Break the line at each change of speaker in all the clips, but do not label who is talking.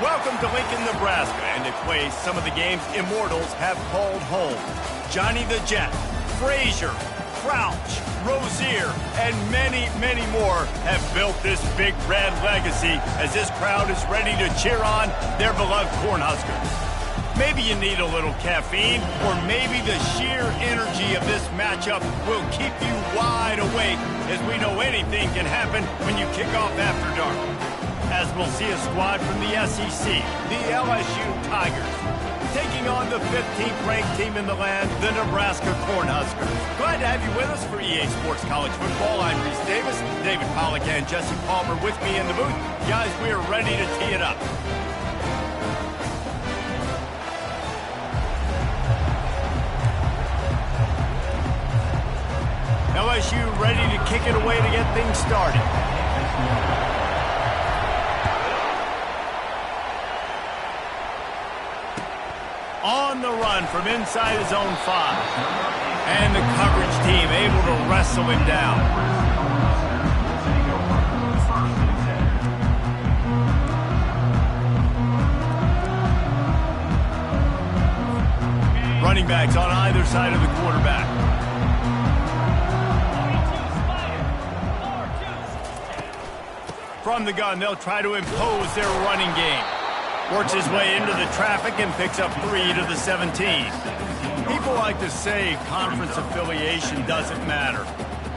Welcome to Lincoln, Nebraska, and to play some of the games immortals have called home. Johnny the Jet, Frazier, Crouch, Rozier, and many, many more have built this big red legacy as this crowd is ready to cheer on their beloved Cornhuskers. Maybe you need a little caffeine, or maybe the sheer energy of this matchup will keep you wide awake, as we know anything can happen when you kick off after dark. As we'll see a squad from the SEC, the LSU Tigers, taking on the 15th ranked team in the land, the Nebraska Cornhuskers. Glad to have you with us for EA Sports College Football. I'm Reese Davis, David Pollack and Jesse Palmer with me in the booth. Guys, we are ready to tee it up. LSU ready to kick it away to get things started. On the run from inside his own 5. And the coverage team able to wrestle him down. Running backs on either side of the quarterback. From the gun, they'll try to impose their running game. Works his way into the traffic and picks up 3 to the 17. People like to say conference affiliation doesn't matter.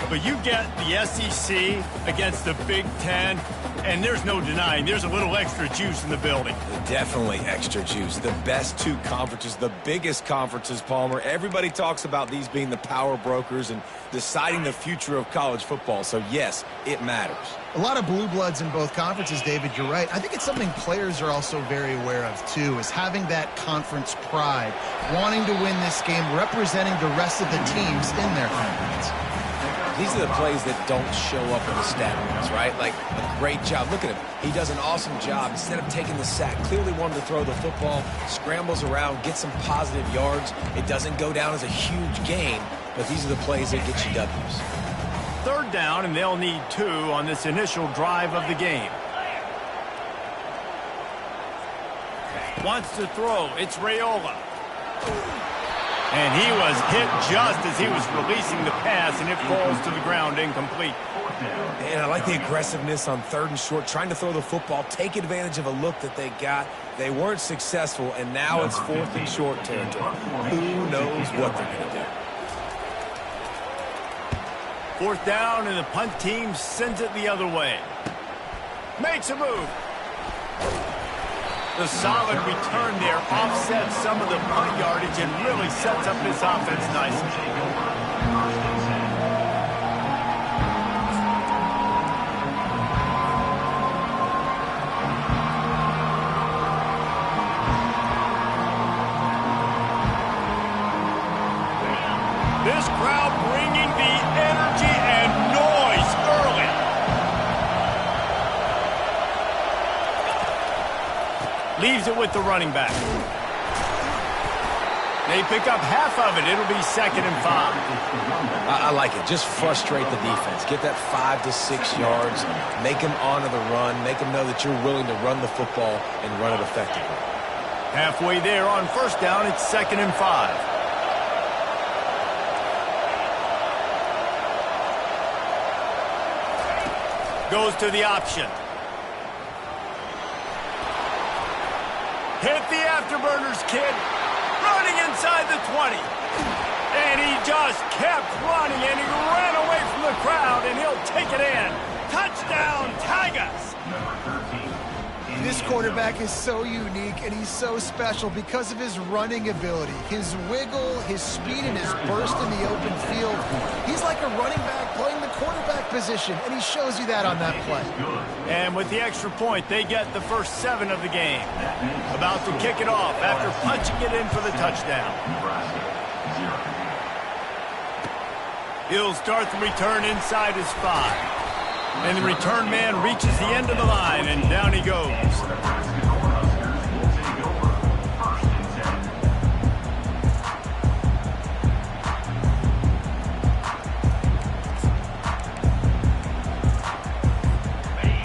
But you get the SEC against the Big Ten, And there's no denying there's a little extra juice in the building.
Definitely extra juice. The best two conferences, the biggest conferences, Palmer. Everybody talks about these being the power brokers and deciding the future of college football. So, yes, it matters.
A lot of blue bloods in both conferences, David. You're right. I think it's something players are also very aware of, too, is having that conference pride, wanting to win this game, representing the rest of the teams in their conference.
These are the plays that don't show up in the stat books, right? Like a great job. Look at him. He does an awesome job. Instead of taking the sack, clearly wanted to throw the football, scrambles around, gets some positive yards. It doesn't go down as a huge gain, but these are the plays that get you W's.
Third down, and they'll need 2 on this initial drive of the game. Wants to throw. It's Raiola. And he was hit just as he was releasing the pass, and it falls to the ground incomplete.
And I like the aggressiveness on 3rd and short, trying to throw the football, take advantage of a look that they got. They weren't successful, and now it's 4th and short territory. Who knows what they're going to do?
4th down, and the punt team sends it the other way. Makes a move. The solid return there offsets some of the punt yardage and really sets up this offense nicely. This crowd bringing the energy and noise early. Leaves it with the running back. They pick up half of it. It'll be 2nd and 5.
I like it. Just frustrate the defense. Get that 5 to 6 yards. Make them honor the run. Make them know that you're willing to run the football and run it effectively.
Halfway there on 1st down, it's 2nd and 5. Goes to the option. Hit the afterburners, kid. Running inside the 20. And he just kept running, and he ran away from the crowd, and he'll take it in. Touchdown, Tigers.
This quarterback is so unique, and he's so special because of his running ability, his wiggle, his speed, and his burst in the open field. He's like a running back playing the quarterback position, and he shows you that on that play.
And with the extra point, they get the first 7 of the game. About to kick it off after punching it in for the touchdown. He'll start the return inside his 5. And the return man reaches the end of the line, and down he goes.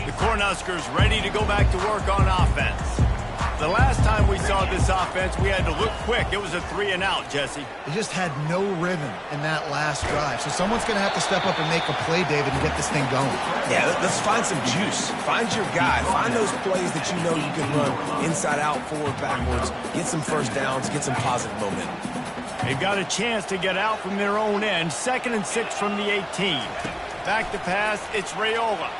The Cornhuskers ready to go back to work on offense. The last time we saw this offense, we had to look quick. It was a 3-and-out, Jesse.
They just had no rhythm in that last drive. So someone's going to have to step up and make a play, David, and get this thing going.
Yeah, let's find some juice. Find your guy. Find those plays that you know you can run inside out, forward, backwards. Get some first downs. Get some positive momentum.
They've got a chance to get out from their own end. 2nd and 6 from the 18. Back to pass. It's Raiola.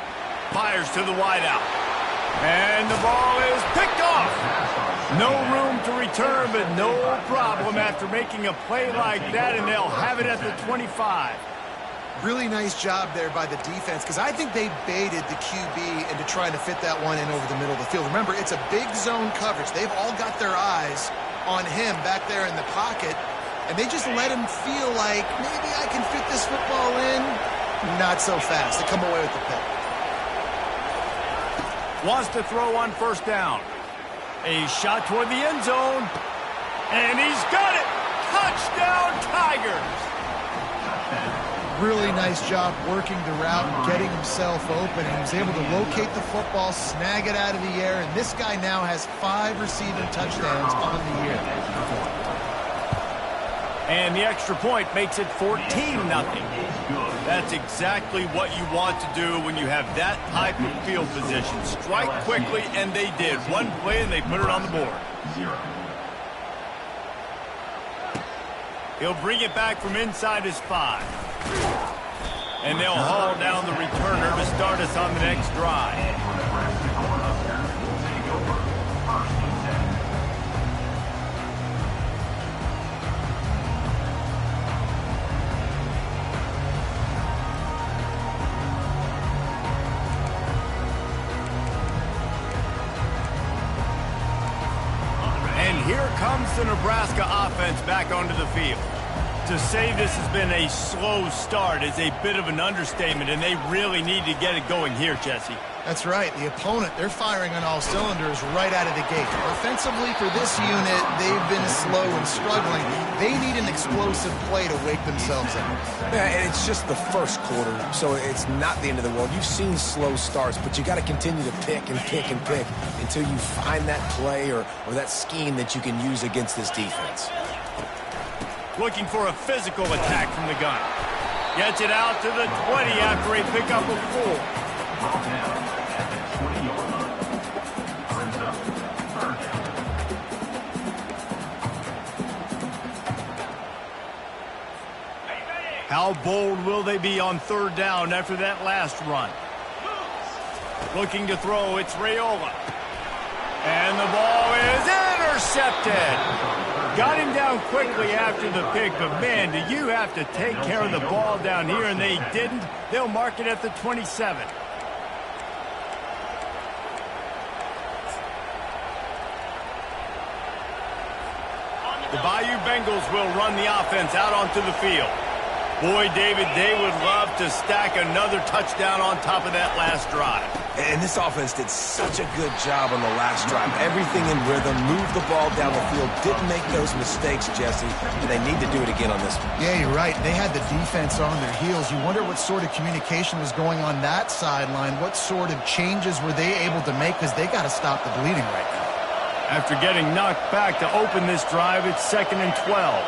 Fires to the wideout. And the ball is picked off. No room to return, but no problem after making a play like that, and they'll have it at the 25.
Really nice job there by the defense, because I think they baited the QB into trying to fit that one in over the middle of the field. Remember, it's a big zone coverage. They've all got their eyes on him back there in the pocket, and they just let him feel like, maybe I can fit this football in. Not so fast. They come away with the pick.
Wants to throw on 1st down. A shot toward the end zone. And he's got it. Touchdown, Tigers.
Really nice job working the route and getting himself open. And he was able to locate the football, snag it out of the air. And this guy now has 5 receiving touchdowns on the year.
And the extra point makes it 14-0. That's exactly what you want to do when you have that type of field position. Strike quickly, and they did. One play, and they put it on the board. He'll bring it back from inside his 5. And they'll haul down the returner to to start us on the next drive. And here comes the Nebraska offense back onto the field. To say this has been a slow start is a bit of an understatement, and they really need to get it going here, Jesse.
That's right. The opponent, they're firing on all cylinders right out of the gate. Offensively, for this unit, they've been slow and struggling. They need an explosive play to wake themselves up.
Yeah, and it's just the first quarter, so it's not the end of the world. You've seen slow starts, but you got to continue to pick and pick and pick until you find that play or that scheme that you can use against this defense.
Looking for a physical attack from the gun. Gets it out to the 20 after a pickup of 4. How bold will they be on third down after that last run? Looking to throw, it's Raiola. And the ball is intercepted. Got him down quickly after the pick, but man, do you have to take care of the ball down here, and they didn't. They'll mark it at the 27. The Bayou Bengals will run the offense out onto the field. Boy, David, they would love to stack another touchdown on top of that last drive.
And this offense did such a good job on the last drive. Everything in rhythm, moved the ball down the field, didn't make those mistakes, Jesse, and they need to do it again on this one.
Yeah, you're right. They had the defense on their heels. You wonder what sort of communication was going on that sideline. What sort of changes were they able to make, because they got to stop the bleeding right now.
After getting knocked back to open this drive, it's 2nd and 12.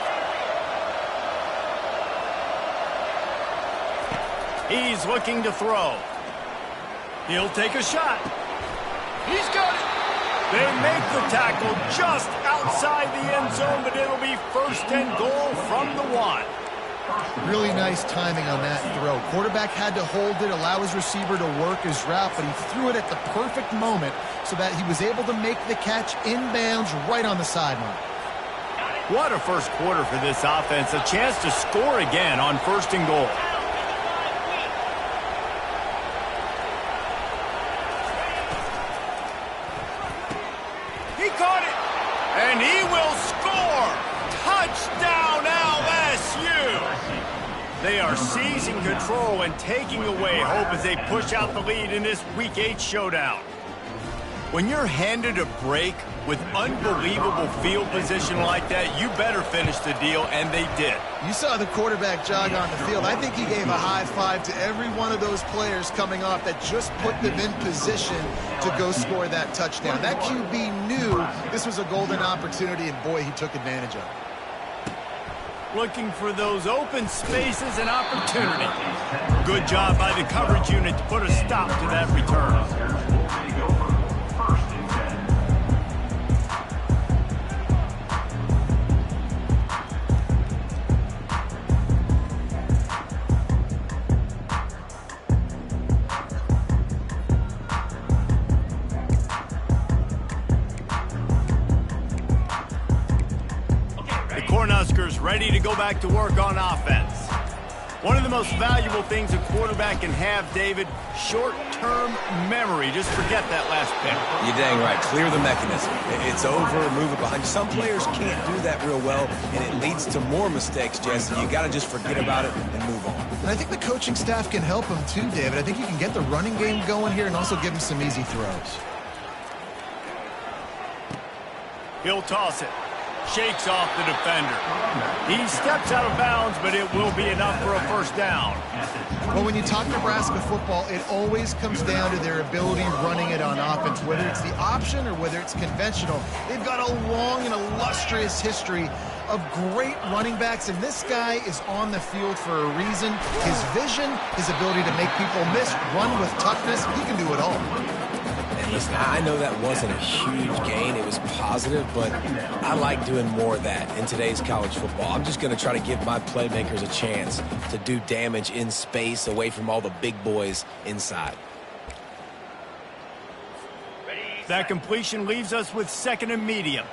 He's looking to throw. He'll take a shot. He's got it. They make the tackle just outside the end zone, but it'll be 1st and goal from the 1.
Really nice timing on that throw. Quarterback had to hold it, allow his receiver to work his route, but he threw it at the perfect moment so that he was able to make the catch inbounds right on the sideline.
What a first quarter for this offense. A chance to score again on 1st and goal. He caught it, and he will score. Touchdown, LSU. They are seizing control and taking away hope as they push out the lead in this Week 8 showdown. When you're handed a break with unbelievable field position like that, you better finish the deal, and they did.
You saw the quarterback jog on the field. I think he gave a high five to every one of those players coming off that just put them in position to go score that touchdown. That QB knew this was a golden opportunity, and boy, he took advantage of it.
Looking for those open spaces and opportunity. Good job by the coverage unit to put a stop to that return. Ready to go back to work on offense. One of the most valuable things a quarterback can have, David, short-term memory. Just forget that last pick.
You're dang right. Clear the mechanism. It's over, move it behind you. Some players can't do that real well, and it leads to more mistakes, Jesse. You got to just forget about it and move on.
And I think the coaching staff can help him too, David. I think you can get the running game going here and also give him some easy throws.
He'll toss it. Shakes off the defender. He steps out of bounds, but it will be enough for a 1st down.
Well, when you talk Nebraska football, it always comes down to their ability running it on offense, whether it's the option or whether it's conventional. They've got a long and illustrious history of great running backs, and this guy is on the field for a reason. His vision, his ability to make people miss, run with toughness, he can do it all.
Listen, I know that wasn't a huge gain. It was positive, but I like doing more of that in today's college football. I'm just going to try to give my playmakers a chance to do damage in space away from all the big boys inside.
That completion leaves us with 2nd and medium.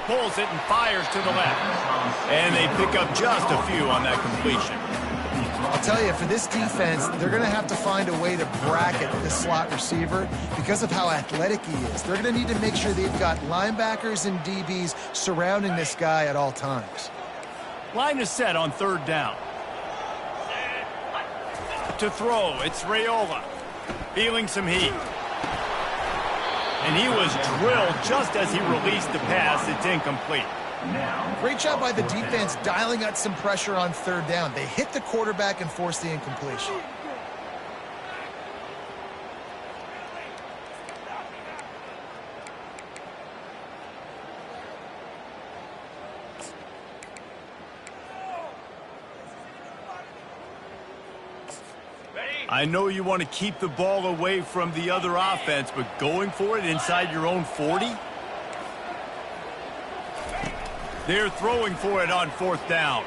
Pulls it and fires to the left. And they pick up just a few on that completion.
I'll tell you, for this defense, they're going to have to find a way to bracket this slot receiver because of how athletic he is. They're going to need to make sure they've got linebackers and DBs surrounding this guy at all times.
Line is set on 3rd down. To throw, it's Raiola. Feeling some heat. And he was drilled just as he released the pass. It's incomplete.
Great job by the defense dialing out some pressure on 3rd down. They hit the quarterback and forced the incompletion.
I know you want to keep the ball away from the other offense, but going for it inside your own 40? They're throwing for it on 4th down.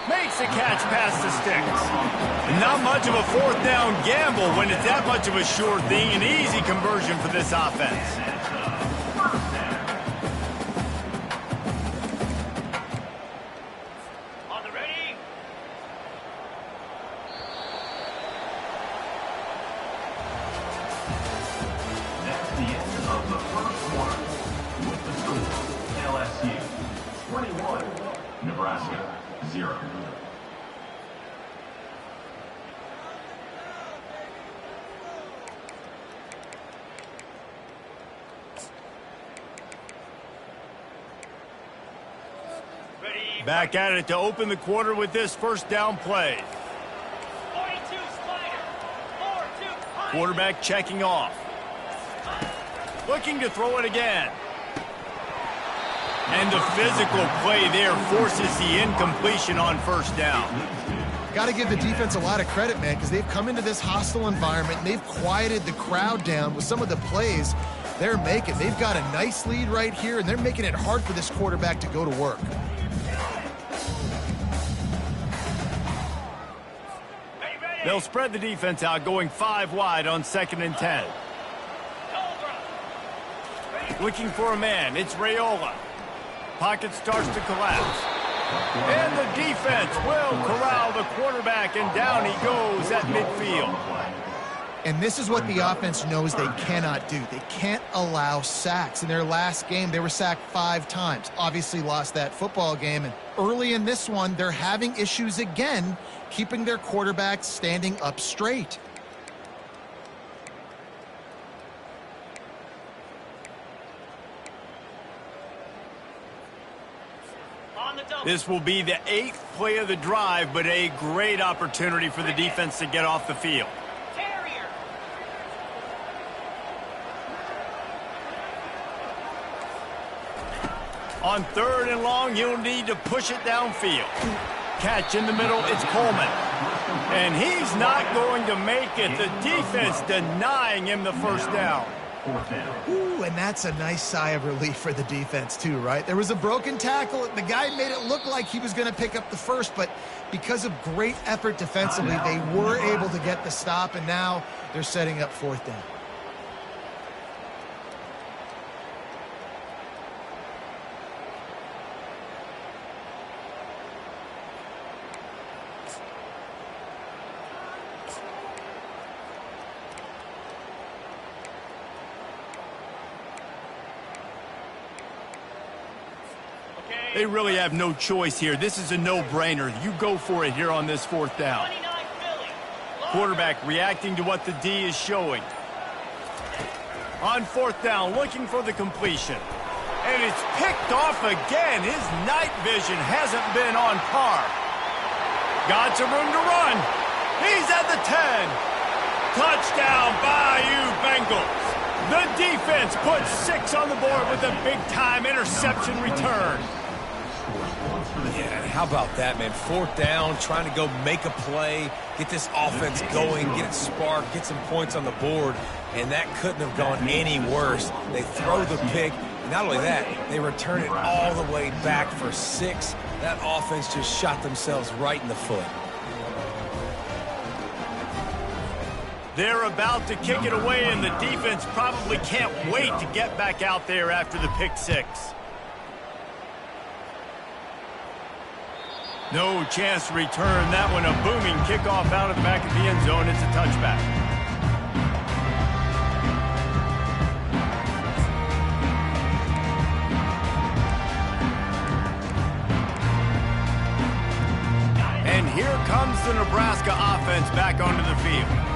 Makes the catch past the sticks. Not much of a 4th down gamble when it's that much of a sure thing. An easy conversion for this offense.
W8 Nebraska 0.
Back at it to open the quarter with this 1st down play. Quarterback checking off. Looking to throw it again. And the physical play there forces the incompletion on 1st down.
Got to give the defense a lot of credit, man, because they've come into this hostile environment and they've quieted the crowd down with some of the plays they're making. They've got a nice lead right here, and they're making it hard for this quarterback to go to work.
They'll spread the defense out, going 5 wide on 2nd and 10. Looking for a man, it's Raiola. Pocket starts to collapse. And the defense will corral the quarterback, and down he goes at midfield.
And this is what the offense knows they cannot do. They can't allow sacks. In their last game, they were sacked 5 times. Obviously lost that football game. And early in this one, they're having issues again, keeping their quarterback standing up straight.
This will be the 8th play of the drive, but a great opportunity for the defense to get off the field. On 3rd and long, he'll need to push it downfield. Catch in the middle, it's Coleman. And he's not going to make it. The defense denying him the 1st down.
Ooh, and that's a nice sigh of relief for the defense too, right? There was a broken tackle. The guy made it look like he was going to pick up the 1st, but because of great effort defensively, they were able to get the stop, and now they're setting up 4th down.
They really have no choice here. This is a no-brainer. You go for it here on this 4th down. Quarterback reacting to what the D is showing. On 4th down, looking for the completion. And it's picked off again. His night vision hasn't been on par. Got some room to run. He's at the 10. Touchdown, Bayou Bengals. The defense puts 6 on the board with a big-time interception return.
Yeah, how about that, man? 4th down, trying to go make a play, get this offense going, get it sparked, get some points on the board, and that couldn't have gone any worse. They throw the pick. Not only that, they return it all the way back for 6. That offense just shot themselves right in the foot.
They're about to kick it away, and the defense probably can't wait to get back out there after the pick 6. No chance to return that one. A booming kickoff out of the back of the end zone. It's a touchback. And here comes the Nebraska offense back onto the field.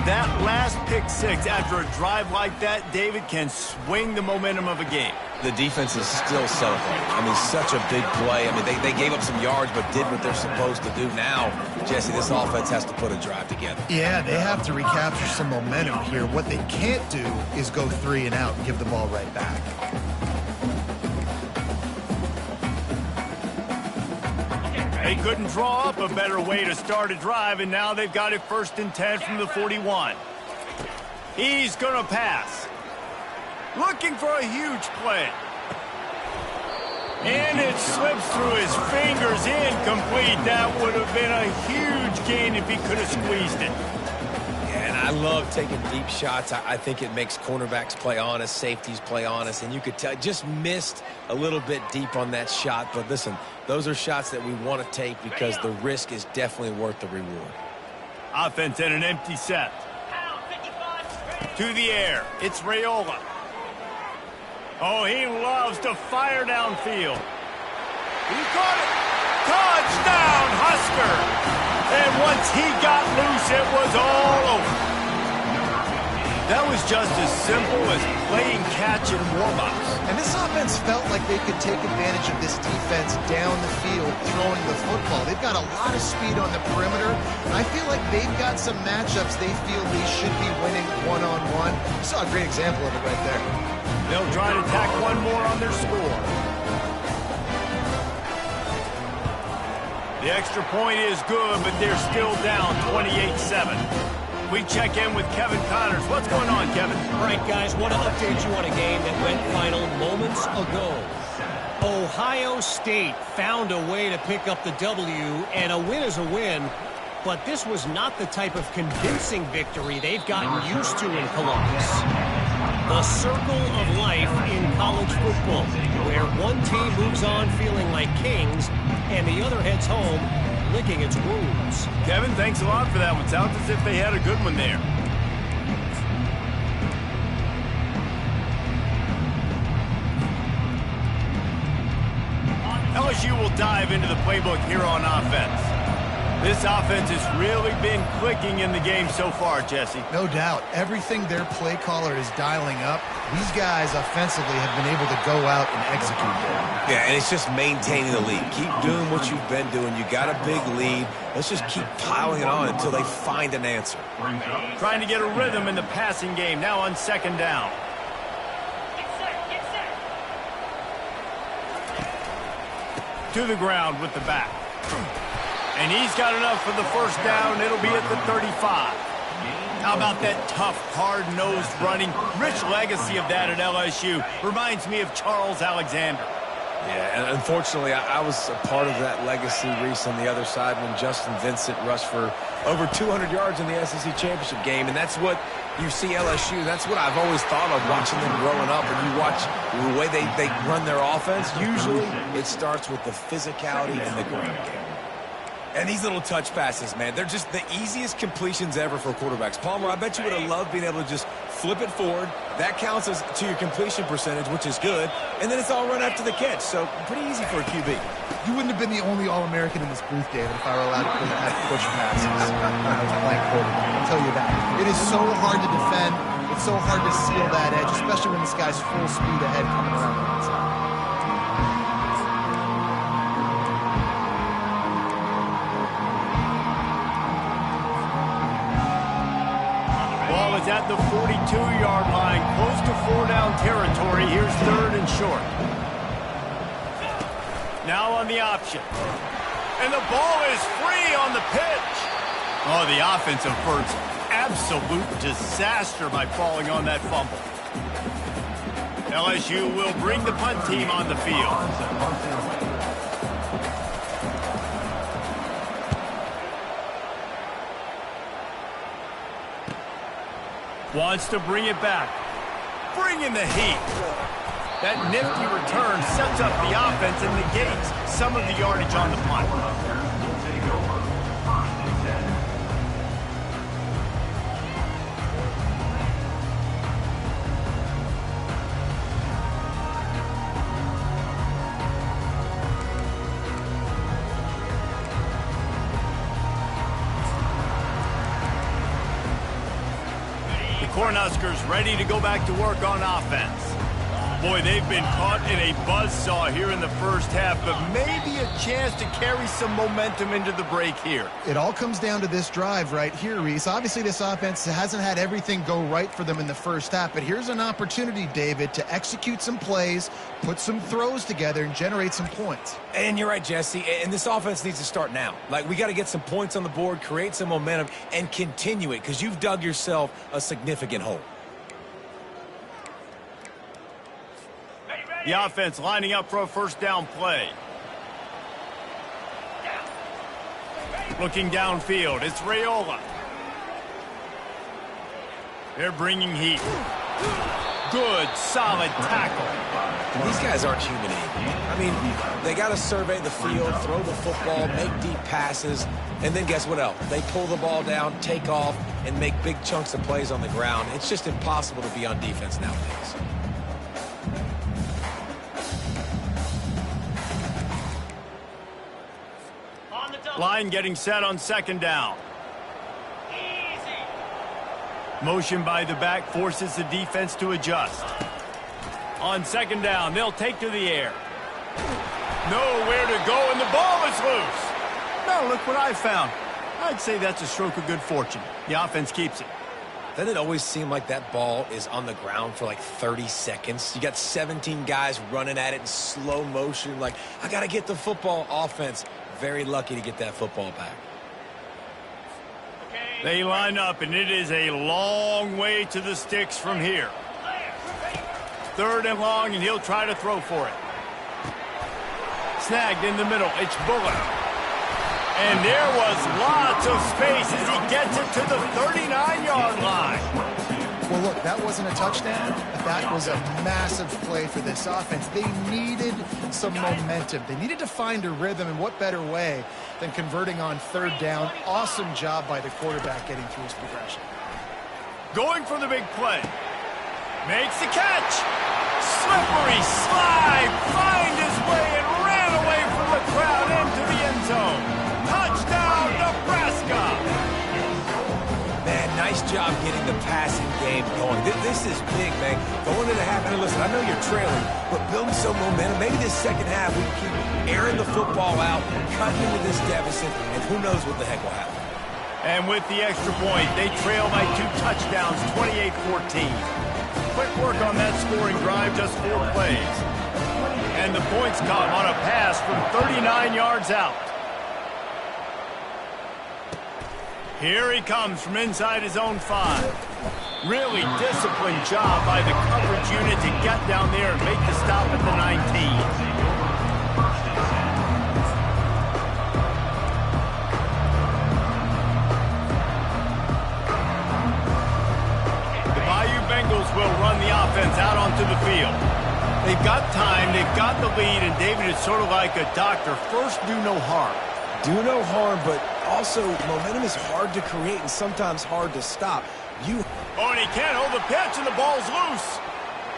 That last pick 6 after a drive like that, David, can swing the momentum of a game.
The defense is still celebrating. I mean, such a big play. I mean, they gave up some yards but did what they're supposed to do. Now, Jesse, this offense has to put a drive together.
Yeah, they have to recapture some momentum here. What they can't do is go 3 and out and give the ball right back.
They couldn't draw up a better way to start a drive, and now they've got it 1st and 10 from the 41. He's going to pass. Looking for a huge play. And it slips through his fingers, incomplete. That would have been a huge gain if he could have squeezed it.
Yeah, and I love taking deep shots. I think it makes cornerbacks play honest, safeties play honest, and you could tell just missed a little bit deep on that shot. But listen, those are shots that we want to take because the risk is definitely worth the reward.
Offense at an empty set. To the air. It's Raiola. Oh, he loves to fire downfield. He caught it. Touchdown, Husker. And once he got loose, it was all over. That was just as simple as playing catch in warm-ups.
And this offense felt like they could take advantage of this defense down the field throwing the football. They've got a lot of speed on the perimeter. And I feel like they've got some matchups they feel they should be winning one-on-one. You saw a great example of it right there.
They'll try to tack one more on their score. The extra point is good, but they're still down 28-7. We check in with Kevin Connors. What's going on, Kevin?
All right, guys, want to update you on a game that went final moments ago. Ohio State found a way to pick up the W, and a win is a win, but this was not the type of convincing victory they've gotten used to in Columbus. The circle of life in college football, where one team moves on feeling like kings, and the other heads home licking its wounds.
Kevin, thanks a lot for that one. Sounds as if they had a good one there. LSU will dive into the playbook here on offense. This offense has really been clicking in the game so far, Jesse.
No doubt. Everything their play caller is dialing up, these guys offensively have been able to go out and execute there.
Yeah, and it's just maintaining the lead. Keep doing what you've been doing. You got a big lead. Let's just keep piling it on until they find an answer.
Trying to get a rhythm in the passing game now on 2nd down. To the ground with the back. And he's got enough for the 1st down. It'll be at the 35. How about that tough, hard-nosed running? Rich legacy of that at LSU. Reminds me of Charles Alexander.
Yeah, and unfortunately, I was a part of that legacy, Reese, on the other side when Justin Vincent rushed for over 200 yards in the SEC championship game, and that's what you see LSU. That's what I've always thought of watching them growing up. And you watch the way they run their offense, usually it starts with the physicality and the ground game. And these little touch passes, man, they're just the easiest completions ever for quarterbacks. Palmer, I bet you would have loved being able to just flip it forward. That counts as to your completion percentage, which is good. And then it's all run after the catch. So pretty easy for a QB.
You wouldn't have been the only All-American in this booth, David, if I were allowed to push passes when I was playing quarterback. I'll tell you that. It is so hard to defend. It's so hard to seal that edge, especially when this guy's full speed ahead coming around the outside.
Ball is at the 42-yard line, close to 4-down territory. Here's 3rd and short. Now on the option. And the ball is free on the pitch. Oh, the offense averts absolute disaster by falling on that fumble. LSU will bring the punt team on the field. Wants to bring it back. Bring in the heat. That nifty return sets up the offense and negates some of the yardage on the punt. Cornhuskers ready to go back to work on offense. Boy, they've been caught in a buzzsaw here in the first half, but maybe a chance to carry some momentum into the break here.
It all comes down to this drive right here, Reese. Obviously, this offense hasn't had everything go right for them in the first half, but here's an opportunity, David, to execute some plays, put some throws together, and generate some points.
And you're right, Jesse, and this offense needs to start now. Like, we got to get some points on the board, create some momentum, and continue it, because you've dug yourself a significant hole.
The offense lining up for a first down play. Looking downfield, it's Raiola. They're bringing heat. Good, solid tackle.
These guys aren't human anymore. I mean, they got to survey the field, throw the football, make deep passes, and then guess what else? They pull the ball down, take off, and make big chunks of plays on the ground. It's just impossible to be on defense nowadays.
Line getting set on second down. Easy. Motion by the back forces the defense to adjust. On second down, they'll take to the air. Nowhere to go, and the ball is loose. Now look what I found. I'd say that's a stroke of good fortune. The offense keeps it.
Doesn't it always seem like that ball is on the ground for like 30 seconds? You got 17 guys running at it in slow motion. Like, I got to get the football. Offense, very lucky to get that football back.
They line up, and it is a long way to the sticks from here. Third and long, and he'll try to throw for it. Snagged in the middle. It's Buller. And there was lots of space as he gets it to the 39-yard line.
Well, look, that wasn't a touchdown, but that was a massive play for this offense. They needed some momentum. They needed to find a rhythm, and what better way than converting on third down. Awesome job by the quarterback getting through his progression.
Going for the big play. Makes the catch. Slippery slide. Find his way and ran away from the crowd into the end zone. Touchdown, Nebraska!
Man, nice job getting the passing game going. This is big, man. Going into half, and listen, I know you're trailing, but building some momentum. Maybe this second half we keep airing the football out, cutting into this deficit, and who knows what the heck will happen.
And with the extra point, they trail by 2 touchdowns, 28-14. Quick work on that scoring drive, just 4 plays. And the points come on a pass from 39 yards out. Here he comes from inside his own 5. Really disciplined job by the coverage unit to get down there and make the stop at the 19. The Bayou Bengals will run the offense out onto the field. They've got time, they've got the lead, and David, it's sort of like a doctor. First, do no harm.
Do no harm, but also momentum is hard to create and sometimes hard to stop.
Oh, and he can't hold the pitch, and the ball's loose.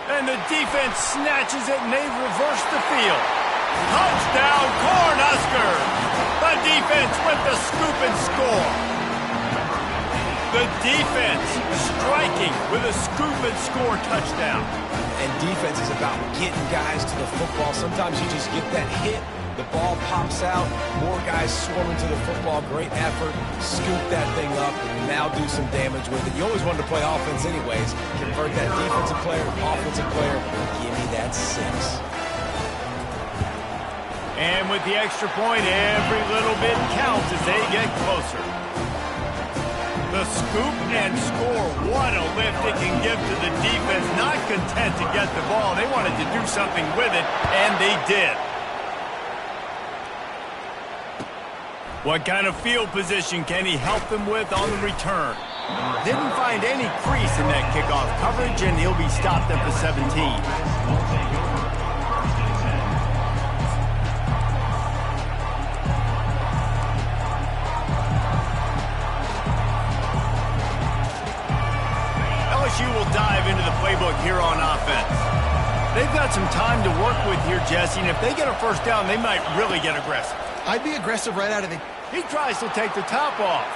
And the defense snatches it, and they've reversed the field. Touchdown, Cornhuskers! The defense with the scoop and score. The defense striking with a scoop and score touchdown.
And defense is about getting guys to the football. Sometimes you just get that hit. The ball pops out, more guys swarming to the football, great effort, scoop that thing up, and now do some damage with it. You always wanted to play offense anyways. Convert that defensive player, offensive player, give me that 6.
And with the extra point, every little bit counts as they get closer. The scoop and score. What a lift it can give to the defense. Not content to get the ball. They wanted to do something with it, and they did. What kind of field position can he help them with on the return? Didn't find any crease in that kickoff coverage, and he'll be stopped at the 17. LSU will dive into the playbook here on offense. They've got some time to work with here, Jesse, and if they get a first down, they might really get aggressive.
I'd be aggressive right out of the...
He tries to take the top off.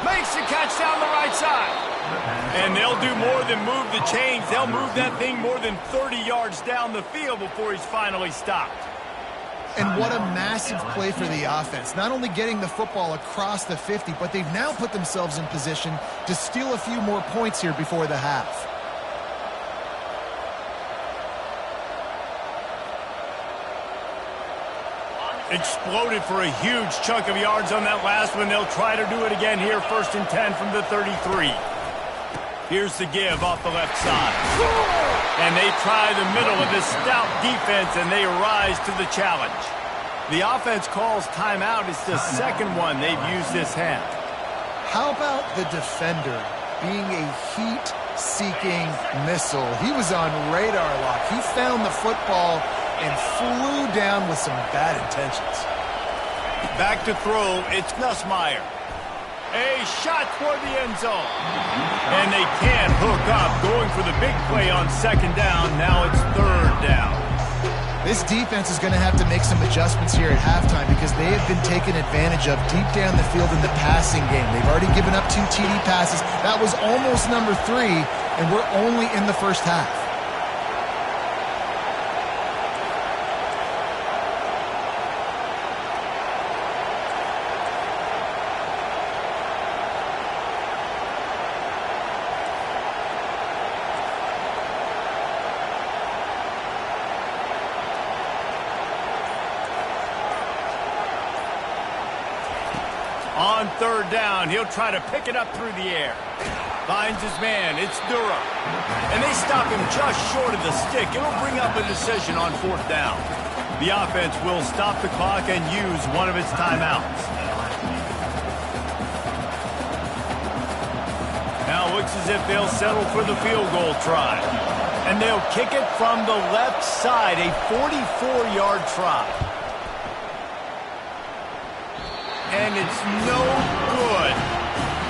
Makes the catch down the right side. And they'll do more than move the chains. They'll move that thing more than 30 yards down the field before he's finally stopped.
And what a massive play for the offense. Not only getting the football across the 50, but they've now put themselves in position to steal a few more points here before the half.
Exploded for a huge chunk of yards on that last one. They'll try to do it again here, 1st and 10 from the 33. Here's the give off the left side. And they try the middle of this stout defense, and they rise to the challenge. The offense calls timeout. It's the second one they've used this half.
How about the defender being a heat-seeking missile? He was on radar lock. He found the football and flew down with some bad intentions.
Back to throw, it's Nussmeier. A shot toward the end zone. And they can't hook up, going for the big play on 2nd down. Now it's 3rd down.
This defense is going to have to make some adjustments here at halftime because they have been taken advantage of deep down the field in the passing game. They've already given up 2 TD passes. That was almost number 3, and we're only in the first half.
On 3rd down, he'll try to pick it up through the air. Finds his man. It's Durham. And they stop him just short of the stick. It'll bring up a decision on 4th down. The offense will stop the clock and use one of its timeouts. Now it looks as if they'll settle for the field goal try. And they'll kick it from the left side, a 44-yard try. And it's no good.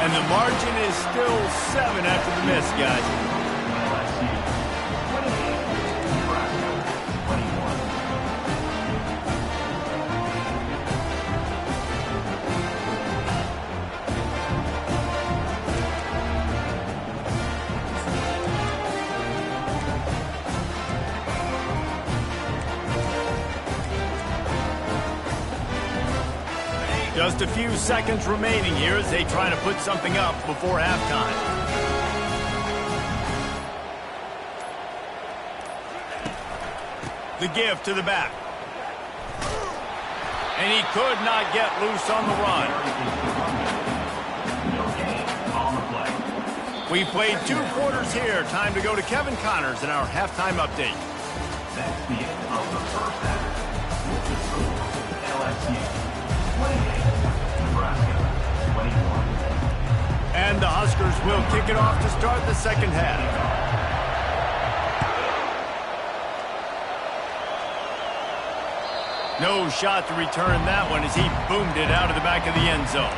And the margin is still 7 after the miss, guys. Just a few seconds remaining here as they try to put something up before halftime. The give to the back. And he could not get loose on the run. We played 2 quarters here. Time to go to Kevin Connors in our halftime update.
That's the end of the first half. With the score, LSU 28, Nebraska 21.
And the Huskers will kick it off to start the second half. No shot to return that one as he boomed it out of the back of the end zone.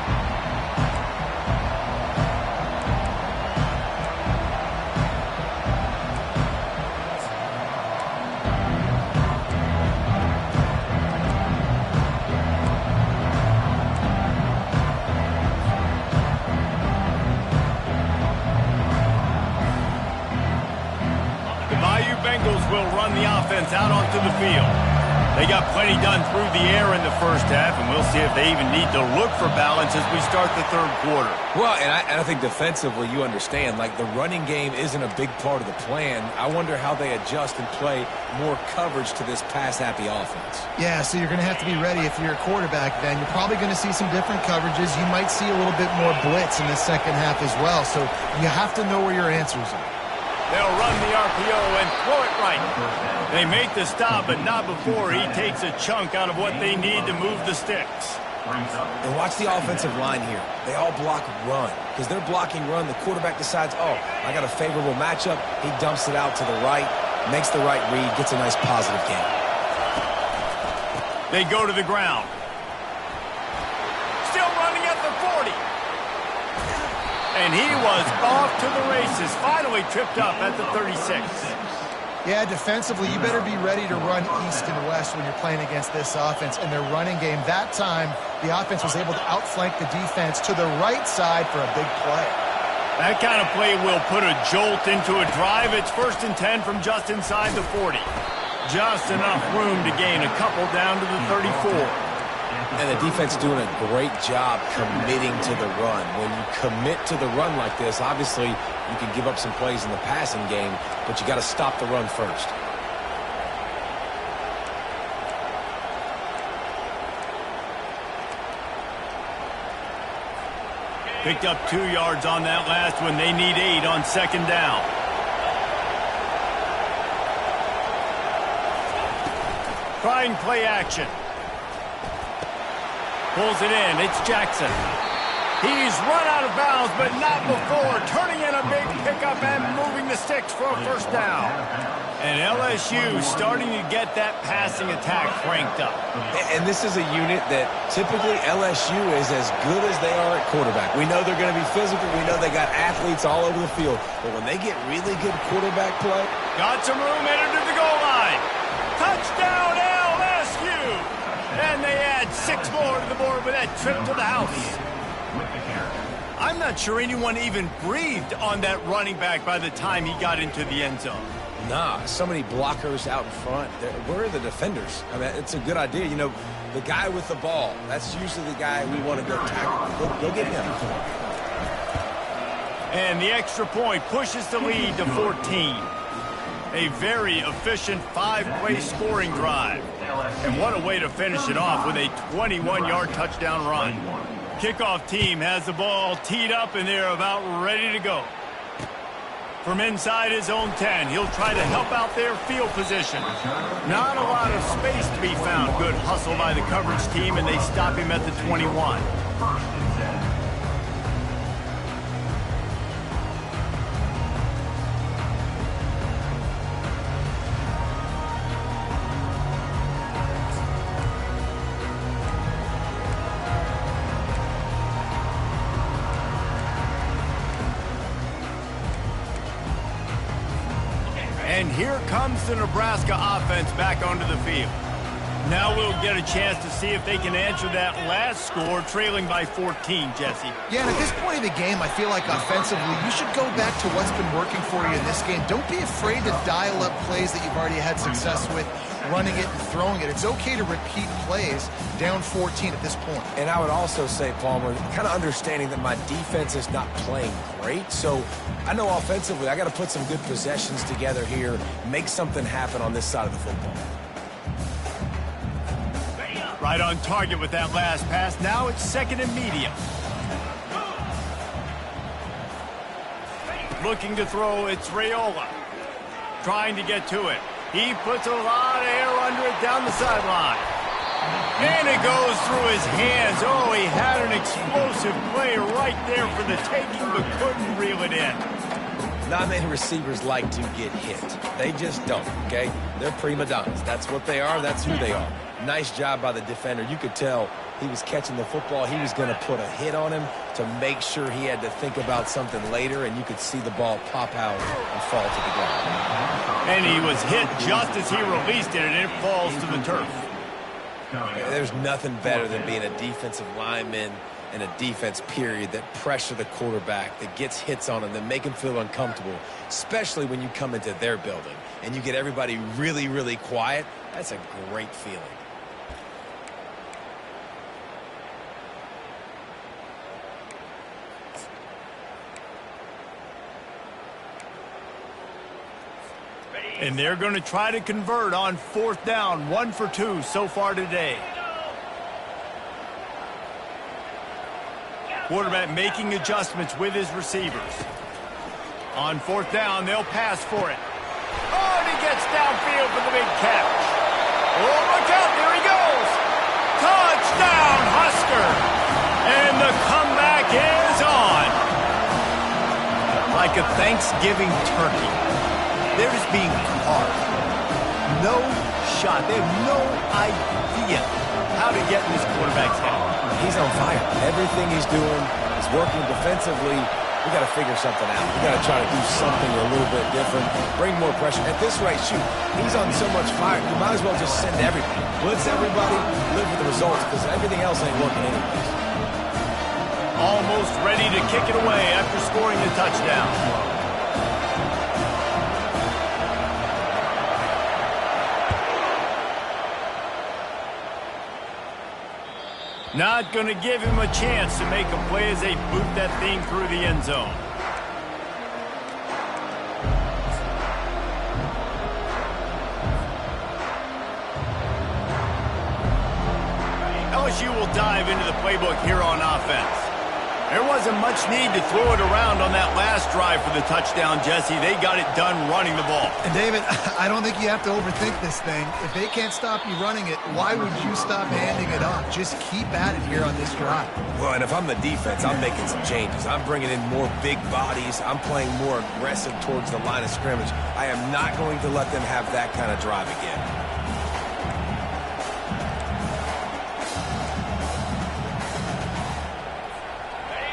The Bayou Bengals will run the offense out onto the field. They got plenty done through the air in the first half, and we'll see if they even need to look for balance as we start the third quarter.
Well, and I think defensively, you understand, like the running game isn't a big part of the plan. I wonder how they adjust and play more coverage to this pass-happy offense.
Yeah, so you're going to have to be ready if you're a quarterback then. You're probably going to see some different coverages. You might see a little bit more blitz in the second half as well, so you have to know where your answers are.
They'll run the RPO and throw it right. They make the stop, but not before he takes a chunk out of what they need to move the sticks.
And watch the offensive line here. They all block run. Because they're blocking run, the quarterback decides, oh, I got a favorable matchup. He dumps it out to the right, makes the right read, gets a nice positive gain.
They go to the ground. Still running at the 40. And he was off to the races, finally tripped up at the 36.
Yeah, defensively, you better be ready to run east and west when you're playing against this offense. In their running game, that time, the offense was able to outflank the defense to the right side for a big play.
That kind of play will put a jolt into a drive. It's 1st and 10 from just inside the 40. Just enough room to gain a couple down to the 34.
And the defense doing a great job committing to the run. When you commit to the run like this, obviously you can give up some plays in the passing game, but you got to stop the run first.
Picked up 2 yards on that last one. They need 8 on 2nd down. Trying play action. Pulls it in. It's Jackson. He's run out of bounds, but not before. Turning in a big pickup and moving the sticks for a 1st down. And LSU starting to get that passing attack cranked up.
And this is a unit that typically LSU is as good as they are at quarterback. We know they're going to be physical. We know they got athletes all over the field. But when they get really good quarterback play.
Got some room headed to the goal line. Touchdown LSU. And they add 6 more to the board with that trip to the house. I'm not sure anyone even breathed on that running back by the time he got into the end zone.
Nah, so many blockers out in front. Where are the defenders? I mean, it's a good idea. You know, the guy with the ball, that's usually the guy we want to go tackle. Go get him.
And the extra point pushes the lead to 14. A very efficient 5-play scoring drive. And what a way to finish it off with a 21-yard touchdown run. Kickoff team has the ball teed up and they're about ready to go. From inside his own 10, he'll try to help out their field position. Not a lot of space to be found. Good hustle by the coverage team, and they stop him at the 21. And here comes the Nebraska offense back onto the field. Now we'll get a chance to see if they can answer that last score, trailing by 14, Jesse.
Yeah, and at this point of the game, I feel like offensively, you should go back to what's been working for you in this game. Don't be afraid to dial up plays that you've already had success with, running it and throwing it. It's okay to repeat plays down 14 at this point.
And I would also say, Palmer, kind of understanding that my defense is not playing great. So I know offensively I got to put some good possessions together here, make something happen on this side of the football.
Right on target with that last pass. Now it's 2nd and medium. Looking to throw, it's Raiola. Trying to get to it. He puts a lot of air under it down the sideline. And it goes through his hands. Oh, he had an explosive play right there for the taking, but couldn't reel it in.
Not many receivers like to get hit. They just don't, okay? They're prima donnas. That's what they are. That's who they are. Nice job by the defender. You could tell he was catching the football. He was going to put a hit on him to make sure he had to think about something later, and you could see the ball pop out and fall to the ground.
And he was hit just as he released it, and it falls to the turf.
There's nothing better than being a defensive lineman and a defense, period, that pressure the quarterback, that gets hits on him, that make him feel uncomfortable, especially when you come into their building and you get everybody really, really quiet. That's a great feeling.
And they're going to try to convert on 4th down, 1 for 2 so far today. Quarterback making adjustments with his receivers. On 4th down, they'll pass for it. Oh, and he gets downfield for the big catch. Oh, look out, there he goes. Touchdown, Husker. And the comeback is on. Like a Thanksgiving turkey. They're just being carved. No shot. They have no idea how to get in this quarterback's head.
He's on fire. Everything he's doing is working defensively. We got to figure something out. We got to try to do something a little bit different. Bring more pressure. At this rate, shoot, he's on so much fire. You might as well just send everybody. Blitz everybody, live with the results, because everything else ain't working anyways.
Almost ready to kick it away after scoring the touchdown. Not going to give him a chance to make a play as they boot that thing through the end zone. LSU will dive into the playbook here on offense. There wasn't much need to throw it around on that last drive for the touchdown, Jesse. They got it done running the ball.
And, David, I don't think you have to overthink this thing. If they can't stop you running it, why would you stop handing it off? Just keep at it here on this drive.
Well, and if I'm the defense, I'm making some changes. I'm bringing in more big bodies. I'm playing more aggressive towards the line of scrimmage. I am not going to let them have that kind of drive again.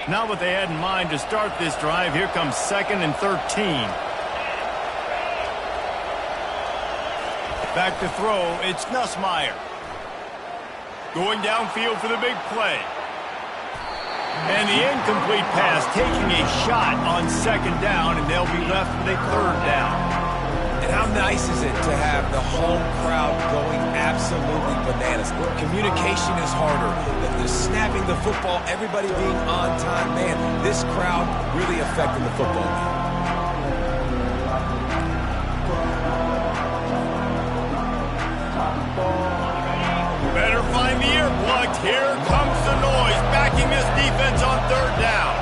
Not what they had in mind to start this drive. Here comes 2nd and 13. Back to throw, it's Nussmeier. Going downfield for the big play. And the incomplete pass taking a shot on 2nd down, and they'll be left with a 3rd down.
And how nice is it to have the home crowd going absolutely bananas? Communication is harder. The snapping the football, everybody being on time. Man, this crowd really affecting the football game.
Better find the earplugs. Here comes the noise, backing this defense on 3rd down.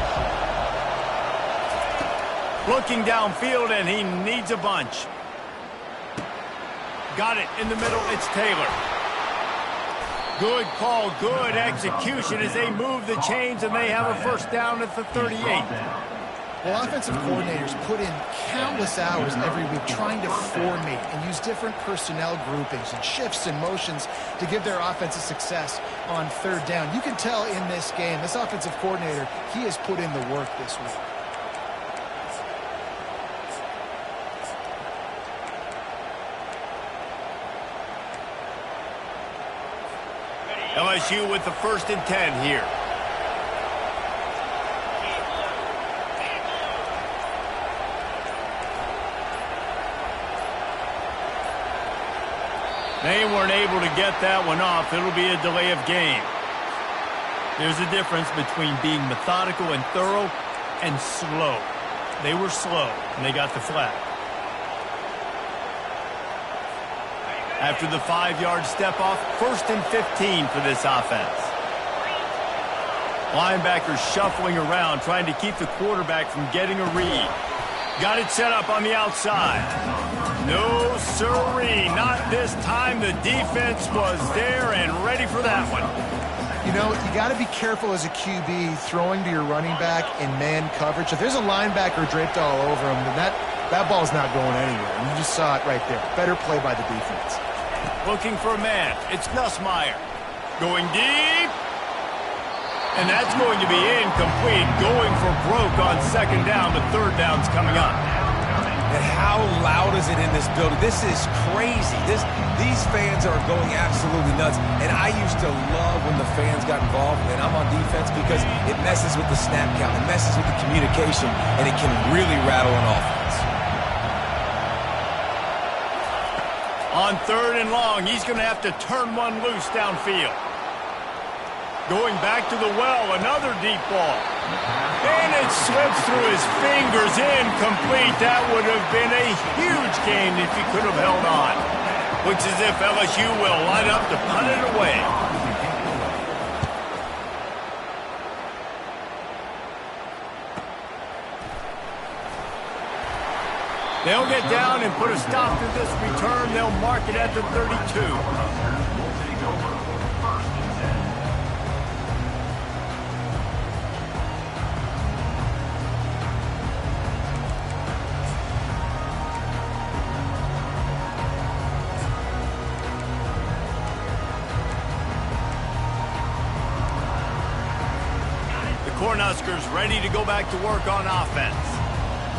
Looking downfield, and he needs a bunch. Got it in the middle. It's Taylor. Good call, good execution as they move the chains, and they have a 1st down at the 38.
Well, offensive coordinators put in countless hours every week trying to formate and use different personnel groupings and shifts and motions to give their offense a success on 3rd down. You can tell in this game, this offensive coordinator, he has put in the work this week.
LSU with the 1st and 10 here. They weren't able to get that one off. It'll be a delay of game. There's a difference between being methodical and thorough and slow. They were slow, and they got the flag. After the 5-yard step off, 1st and 15 for this offense. Linebackers shuffling around, trying to keep the quarterback from getting a read. Got it set up on the outside. No siree, not this time. The defense was there and ready for that one.
You know, you got to be careful as a QB throwing to your running back in man coverage. If there's a linebacker draped all over him, then that ball's not going anywhere. And you just saw it right there. Better play by the defense.
Looking for a man. It's Nussmeier. Going deep. And that's going to be incomplete. Going for broke on 2nd down. The 3rd down's coming up.
And how loud is it in this building? This is crazy. These fans are going absolutely nuts. And I used to love when the fans got involved, and I'm on defense, because it messes with the snap count, it messes with the communication, and it can really rattle an offense.
On 3rd and long, he's going to have to turn one loose downfield. Going back to the well, another deep ball. And it slips through his fingers, incomplete. That would have been a huge gain if he could have held on. Looks as if LSU will line up to punt it away. They'll get down and put a stop to this return. They'll mark it at the 32. Cornhuskers ready to go back to work on offense.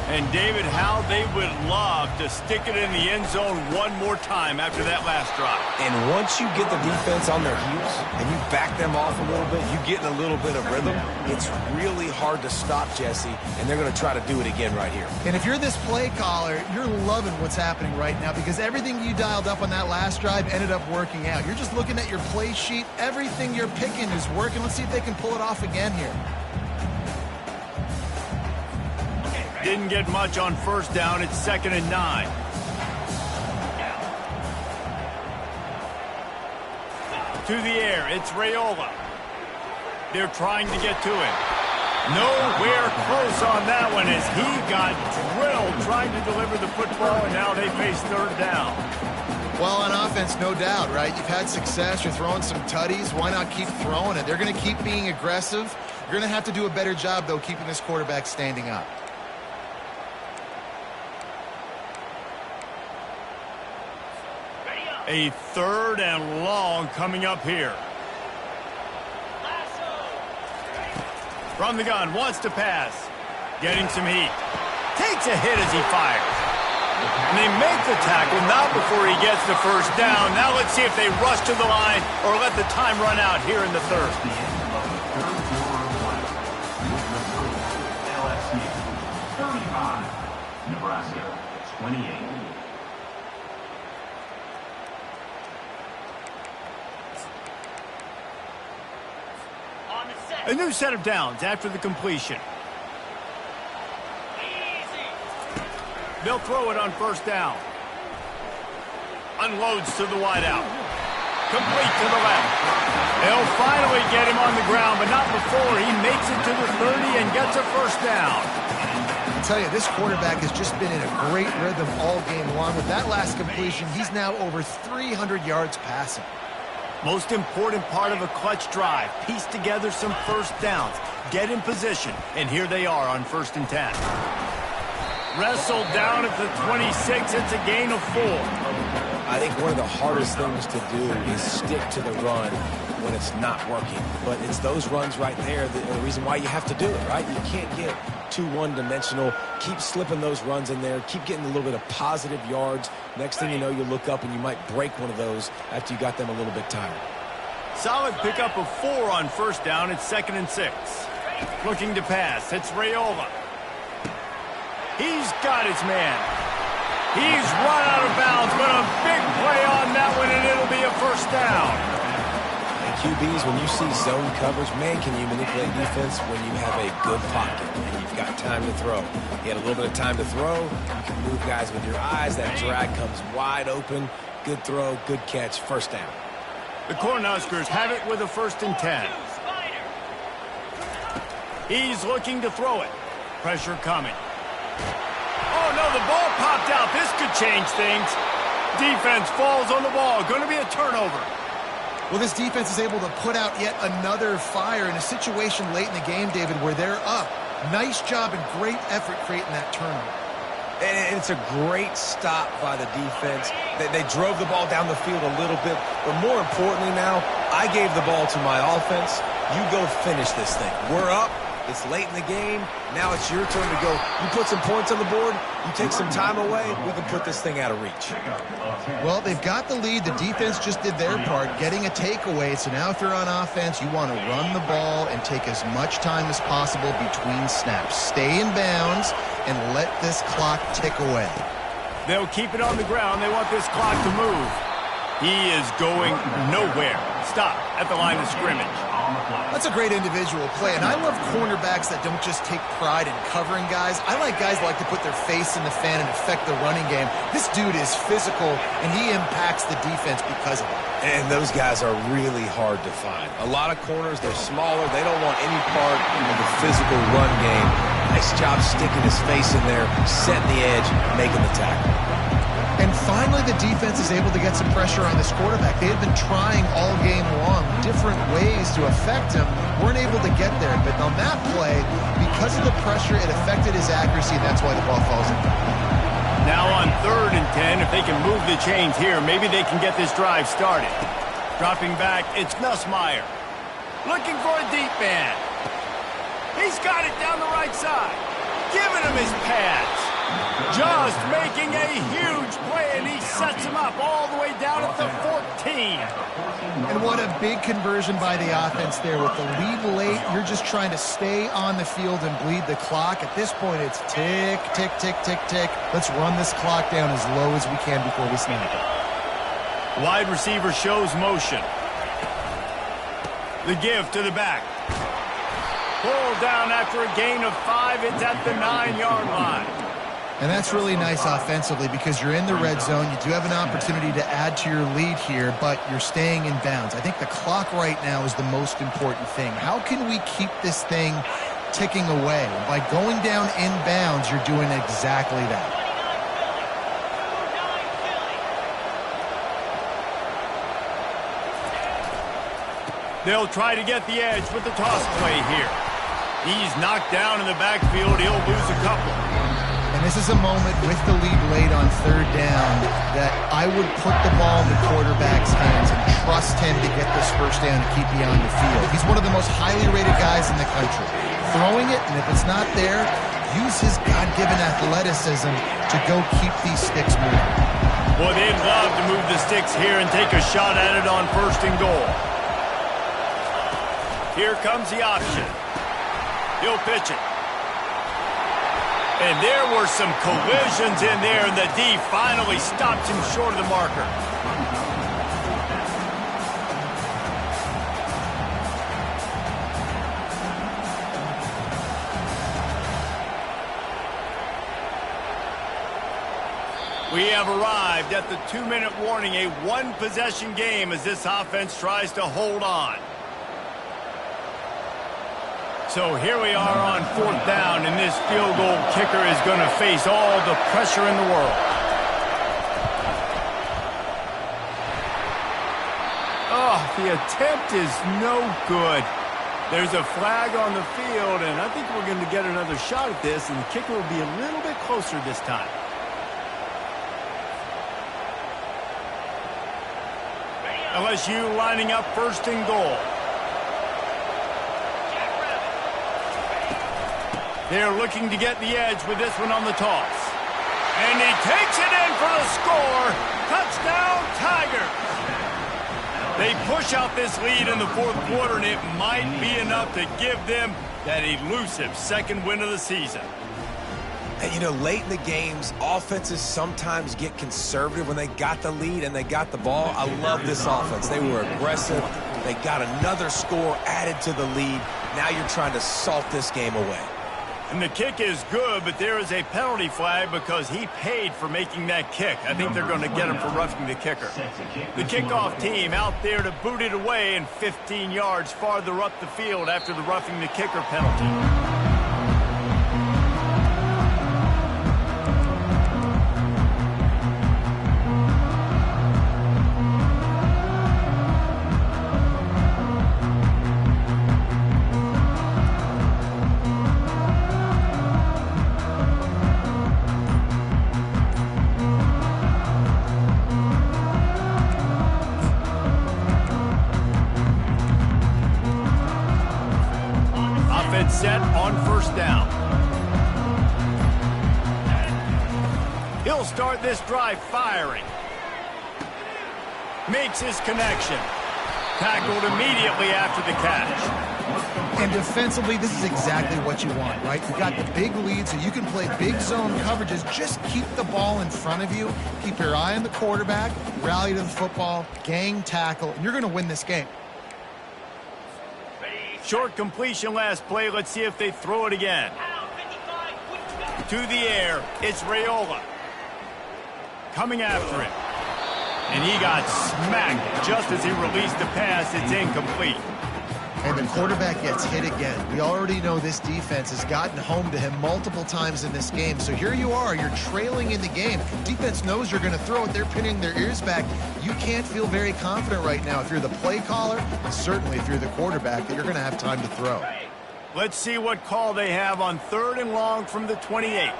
And David, how they would love to stick it in the end zone one more time after that last drive.
And once you get the defense on their heels and you back them off a little bit, you get in a little bit of rhythm, it's really hard to stop, Jesse, and they're going to try to do it again right here.
And if you're this play caller, you're loving what's happening right now, because everything you dialed up on that last drive ended up working out. You're just looking at your play sheet. Everything you're picking is working. Let's see if they can pull it off again here.
Didn't get much on 1st down. It's 2nd and 9. To the air. It's Raiola. They're trying to get to him. Nowhere close on that one as he got drilled trying to deliver the football, and now they face 3rd down.
Well, on offense, no doubt, right? You've had success. You're throwing some tutties. Why not keep throwing it? They're going to keep being aggressive. You're going to have to do a better job, though, keeping this quarterback standing up.
A 3rd and long coming up here. From the gun, wants to pass. Getting some heat. Takes a hit as he fires. And they make the tackle, not before he gets the 1st down. Now let's see if they rush to the line or let the time run out here in the 3rd.
LSU 35, Nebraska 28.
A new set of downs after the completion. They'll throw it on 1st down. Unloads to the wideout. Complete to the left. They'll finally get him on the ground, but not before he makes it to the 30 and gets a 1st down.
I tell you, this quarterback has just been in a great rhythm all game long. With that last completion, he's now over 300 yards passing.
Most important part of a clutch drive. Piece together some 1st downs. Get in position. And here they are on 1st and 10. Wrestled down at the 26. It's a gain of 4.
I think one of the hardest things to do is stick to the run when it's not working. But it's those runs right there that are the reason why you have to do it, right? You can't get too one-dimensional. Keep slipping those runs in there. Keep getting a little bit of positive yards. Next thing you know, you look up and you might break one of those after you got them a little bit tired.
Solid pickup of 4 on 1st down. It's 2nd and 6. Looking to pass. It's Raiola. He's got his man. He's run out of bounds, but a big play on that one, and it'll be a 1st down.
And QBs, when you see zone coverage, man, can you manipulate defense when you have a good pocket and you've got time to throw. You had a little bit of time to throw. You can move guys with your eyes. That drag comes wide open. Good throw, good catch, 1st down.
The Cornhuskers have it with a 1st and 10. He's looking to throw it. Pressure coming. Oh, no, the ball popped out. This could change things. Defense falls on the ball. Going to be a turnover.
Well, this defense is able to put out yet another fire in a situation late in the game, David, where they're up. Nice job and great effort creating that turnover.
And it's a great stop by the defense. They drove the ball down the field a little bit. But more importantly now, I gave the ball to my offense. You go finish this thing. We're up. It's late in the game. Now it's your turn to go. You put some points on the board. You take some time away. We can put this thing out of reach.
Well, they've got the lead. The defense just did their part, getting a takeaway. So now if you're on offense, you want to run the ball and take as much time as possible between snaps. Stay in bounds and let this clock tick away.
They'll keep it on the ground. They want this clock to move. He is going nowhere. Stop at the line of scrimmage.
That's a great individual play, and I love cornerbacks that don't just take pride in covering guys. I like guys that like to put their face in the fan and affect the running game. This dude is physical, and he impacts the defense because of it.
And those guys are really hard to find. A lot of corners, they're smaller. They don't want any part of the physical run game. Nice job sticking his face in there, setting the edge, making the tackle.
And finally, the defense is able to get some pressure on this quarterback. They had been trying all game long different ways to affect him. Weren't able to get there. But on that play, because of the pressure, it affected his accuracy, and that's why the ball falls in.
Now on 3rd and 10, if they can move the chains here, maybe they can get this drive started. Dropping back, it's Nussmeier. Looking for a deep man. He's got it down the right side. Giving him his pads. Just making a huge play, and he sets him up all the way down at the 14.
And what a big conversion by the offense there. With the lead late, you're just trying to stay on the field and bleed the clock. At this point, it's tick, tick, tick, tick, tick. Let's run this clock down as low as we can before we snap it.
Wide receiver shows motion. The give to the back. Pulled down after a gain of 5. It's at the 9-yard line.
And that's really nice offensively because you're in the red zone. You do have an opportunity to add to your lead here, but you're staying in bounds. I think the clock right now is the most important thing. How can we keep this thing ticking away? By going down in bounds, you're doing exactly that.
They'll try to get the edge with the toss play here. He's knocked down in the backfield. He'll lose a couple.
And this is a moment with the lead late on 3rd down that I would put the ball in the quarterback's hands and trust him to get this first down to keep you on the field. He's one of the most highly rated guys in the country. Throwing it, and if it's not there, use his God-given athleticism to go keep these sticks moving.
Boy, they'd love to move the sticks here and take a shot at it on 1st and goal. Here comes the option. He'll pitch it. And there were some collisions in there, and the D finally stops him short of the marker. We have arrived at the 2-minute warning, a one-possession game as this offense tries to hold on. So here we are on 4th down, and this field goal kicker is going to face all the pressure in the world. Oh, the attempt is no good. There's a flag on the field, and I think we're going to get another shot at this, and the kicker will be a little bit closer this time. LSU lining up 1st and goal. They're looking to get the edge with this one on the toss. And he takes it in for the score. Touchdown, Tigers. They push out this lead in the 4th quarter, and it might be enough to give them that elusive 2nd win of the season.
And, you know, late in the games, offenses sometimes get conservative when they got the lead and they got the ball. I love this offense. They were aggressive. They got another score added to the lead. Now you're trying to salt this game away.
And the kick is good, but there is a penalty flag because he paid for making that kick. I think they're going to get him for roughing the kicker. The kickoff team out there to boot it away and 15 yards farther up the field after the roughing the kicker penalty. defense set on first down. He'll start this drive firing. Makes his connection. Tackled immediately after the catch.
And defensively, this is exactly what you want, right? You got the big lead, so you can play big zone coverages. Just keep the ball in front of you. Keep your eye on the quarterback. Rally to the football. Gang tackle. And you're going to win this game.
Short completion last play. Let's see if they throw it again. To the air. It's Raiola. Coming after him. And he got smacked just as he released the pass. It's incomplete.
And the quarterback gets hit again. We already know this defense has gotten home to him multiple times in this game. So here you are. You're trailing in the game. Defense knows you're going to throw it. They're pinning their ears back. You can't feel very confident right now if you're the play caller, and certainly if you're the quarterback, that you're going to have time to throw.
Let's see what call they have on 3rd and long from the 28.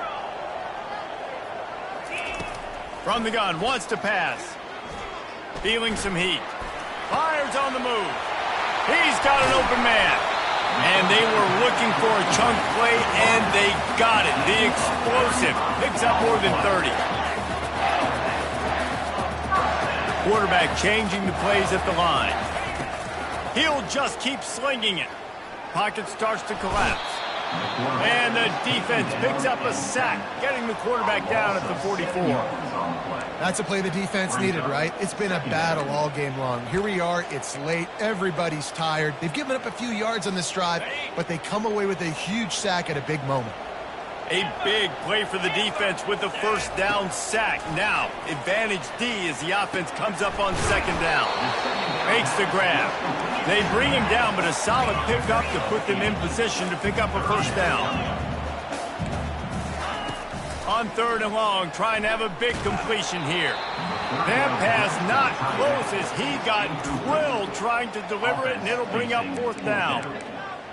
From the gun, wants to pass. Feeling some heat. Fires on the move. He's got an open man. And they were looking for a chunk play, and they got it. The explosive picks up more than 30. Quarterback changing the plays at the line. He'll just keep slinging it. Pocket starts to collapse. And the defense picks up a sack, getting the quarterback down at the 44.
That's a play the defense needed, right? It's been a battle all game long. Here we are. It's late. Everybody's tired. They've given up a few yards on this drive, but they come away with a huge sack at a big moment.
A big play for the defense with the first down sack. Now, advantage D as the offense comes up on 2nd down. Makes the grab. They bring him down, but a solid pickup to put them in position to pick up a first down. On 3rd and long, trying to have a big completion here. That pass not close as he got drilled trying to deliver it, and it'll bring up 4th down.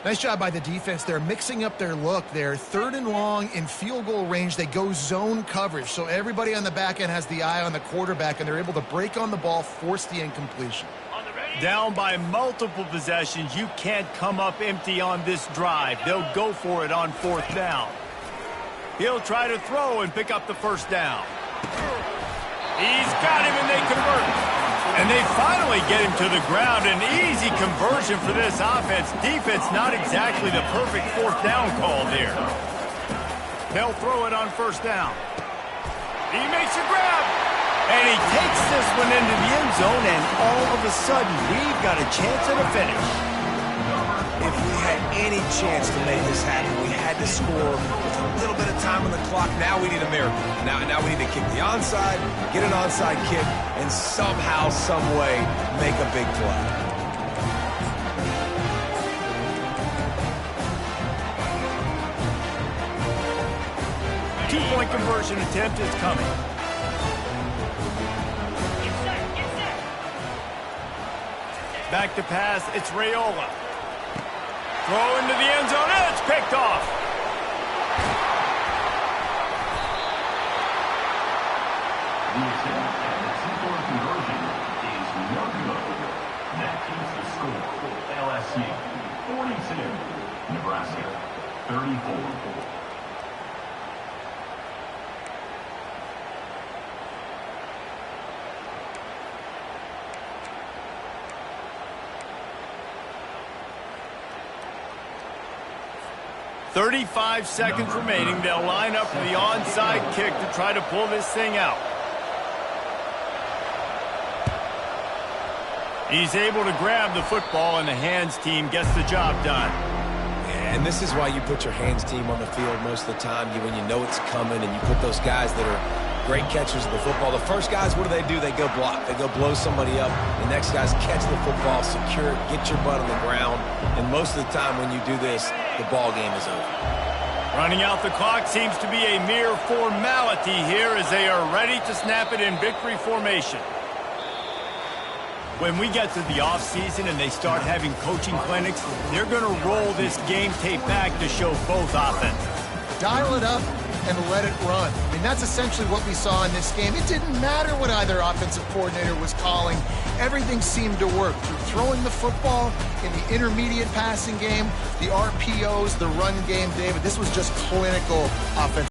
Nice job by the defense. They're mixing up their look there. 3rd and long in field goal range. They go zone coverage, so everybody on the back end has the eye on the quarterback, and they're able to break on the ball, force the incompletion.
Down by multiple possessions. You can't come up empty on this drive. They'll go for it on 4th down. He'll try to throw and pick up the first down. He's got him, and they convert. And they finally get him to the ground. An easy conversion for this offense. Defense not exactly the perfect 4th down call there. They'll throw it on 1st down. He makes a grab. And he takes this one into the end zone, and all of a sudden, we've got a chance at a finish.
If we had any chance to make this happen, we had to score with a little bit of time on the clock. Now we need a miracle. Now we need to kick the onside, get an onside kick, and somehow, some way, make a big play.
Two-point conversion attempt is coming. Back to pass, it's Raiola. Throw into the end zone, and it's picked off.
The attempt at the two-point conversion is no good. That keeps the score. LSU 42, Nebraska 34.
.35 seconds remaining. They'll line up for the onside kick to try to pull this thing out. He's able to grab the football, and the hands team gets the job done.
And this is why you put your hands team on the field most of the time, when you know it's coming, and you put those guys that are great catchers of the football. The first guys, what do? They go block. They go blow somebody up. The next guys catch the football, secure it, get your butt on the ground. And most of the time when you do this, the ball game is over.
Running out the clock seems to be a mere formality here as they are ready to snap it in victory formation. When we get to the offseason and they start having coaching clinics, they're going to roll this game tape back to show both offenses.
Dial it up, and let it run. I mean, that's essentially what we saw in this game. It didn't matter what either offensive coordinator was calling. Everything seemed to work through throwing the football in the intermediate passing game, the RPOs, the run game, David. This was just clinical offensive.